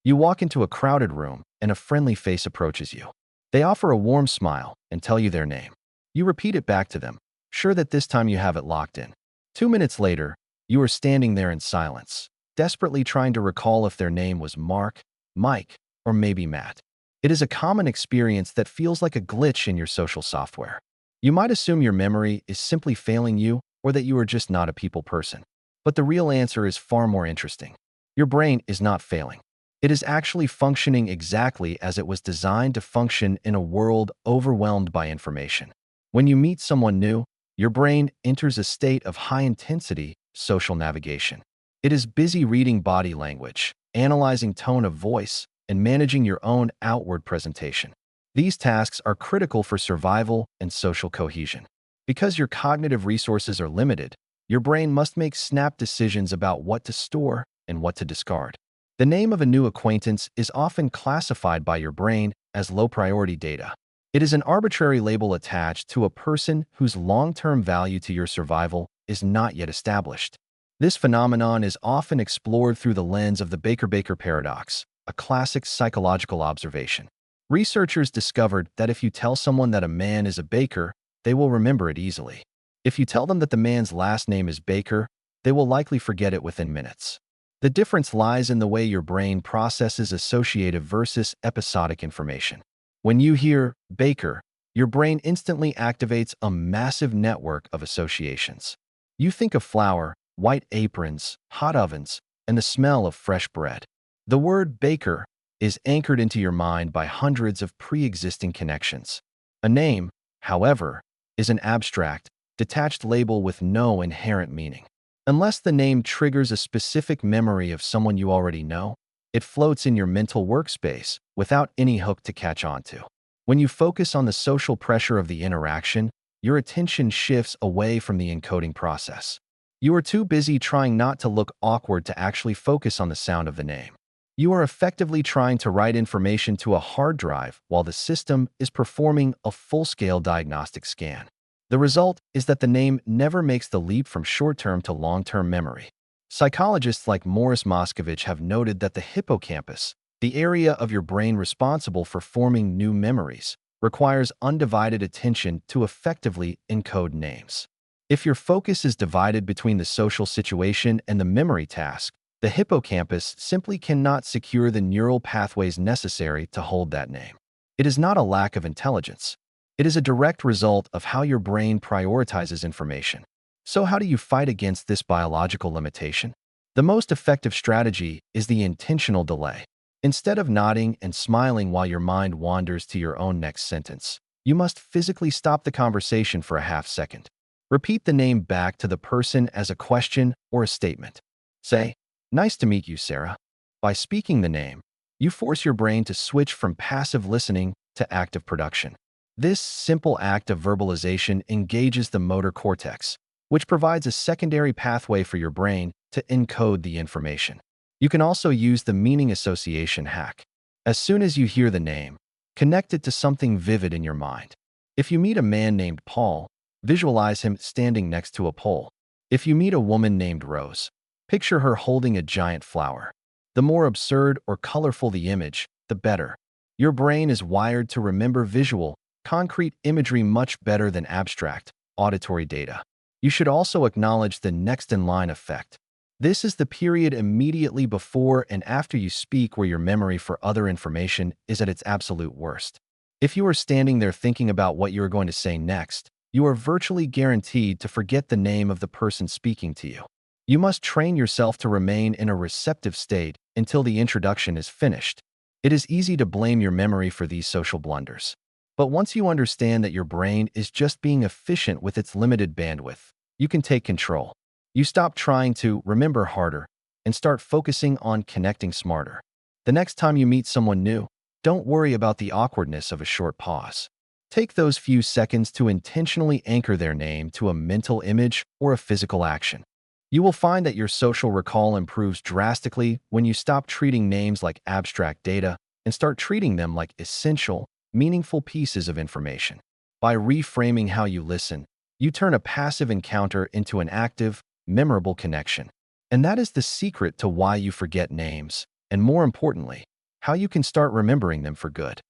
You walk into a crowded room and a friendly face approaches you. They offer a warm smile and tell you their name. You repeat it back to them, sure that this time you have it locked in. 2 minutes later, you are standing there in silence, desperately trying to recall if their name was Mark, Mike, or maybe Matt. It is a common experience that feels like a glitch in your social software. You might assume your memory is simply failing you or that you are just not a people person. But the real answer is far more interesting. Your brain is not failing. It is actually functioning exactly as it was designed to function in a world overwhelmed by information. When you meet someone new, your brain enters a state of high-intensity social navigation. It is busy reading body language, analyzing tone of voice, and managing your own outward presentation. These tasks are critical for survival and social cohesion. Because your cognitive resources are limited, your brain must make snap decisions about what to store and what to discard. The name of a new acquaintance is often classified by your brain as low-priority data. It is an arbitrary label attached to a person whose long-term value to your survival is not yet established. This phenomenon is often explored through the lens of the Baker-Baker paradox, a classic psychological observation. Researchers discovered that if you tell someone that a man is a baker, they will remember it easily. If you tell them that the man's last name is Baker, they will likely forget it within minutes. The difference lies in the way your brain processes associative versus episodic information. When you hear Baker, your brain instantly activates a massive network of associations. You think of flour, white aprons, hot ovens, and the smell of fresh bread. The word baker is anchored into your mind by hundreds of pre-existing connections. A name, however, is an abstract, detached label with no inherent meaning. Unless the name triggers a specific memory of someone you already know, it floats in your mental workspace without any hook to catch onto. When you focus on the social pressure of the interaction, your attention shifts away from the encoding process. You are too busy trying not to look awkward to actually focus on the sound of the name. You are effectively trying to write information to a hard drive while the system is performing a full-scale diagnostic scan. The result is that the name never makes the leap from short-term to long-term memory. Psychologists like Morris Moscovich have noted that the hippocampus, the area of your brain responsible for forming new memories, requires undivided attention to effectively encode names. If your focus is divided between the social situation and the memory task, the hippocampus simply cannot secure the neural pathways necessary to hold that name. It is not a lack of intelligence. It is a direct result of how your brain prioritizes information. So how do you fight against this biological limitation? The most effective strategy is the intentional delay. Instead of nodding and smiling while your mind wanders to your own next sentence, you must physically stop the conversation for a half-second. Repeat the name back to the person as a question or a statement. Say, "Nice to meet you, Sarah." By speaking the name, you force your brain to switch from passive listening to active production. This simple act of verbalization engages the motor cortex, which provides a secondary pathway for your brain to encode the information. You can also use the meaning association hack. As soon as you hear the name, connect it to something vivid in your mind. If you meet a man named Paul, visualize him standing next to a pole. If you meet a woman named Rose, picture her holding a giant flower. The more absurd or colorful the image, the better. Your brain is wired to remember visual, concrete imagery much better than abstract, auditory data. You should also acknowledge the next-in-line effect. This is the period immediately before and after you speak where your memory for other information is at its absolute worst. If you are standing there thinking about what you are going to say next, you are virtually guaranteed to forget the name of the person speaking to you. You must train yourself to remain in a receptive state until the introduction is finished. It is easy to blame your memory for these social blunders. But once you understand that your brain is just being efficient with its limited bandwidth, you can take control. You stop trying to remember harder and start focusing on connecting smarter. The next time you meet someone new, don't worry about the awkwardness of a short pause. Take those few seconds to intentionally anchor their name to a mental image or a physical action. You will find that your social recall improves drastically when you stop treating names like abstract data and start treating them like essential, meaningful pieces of information. By reframing how you listen, you turn a passive encounter into an active, memorable connection. And that is the secret to why you forget names, and more importantly, How you can start remembering them for good.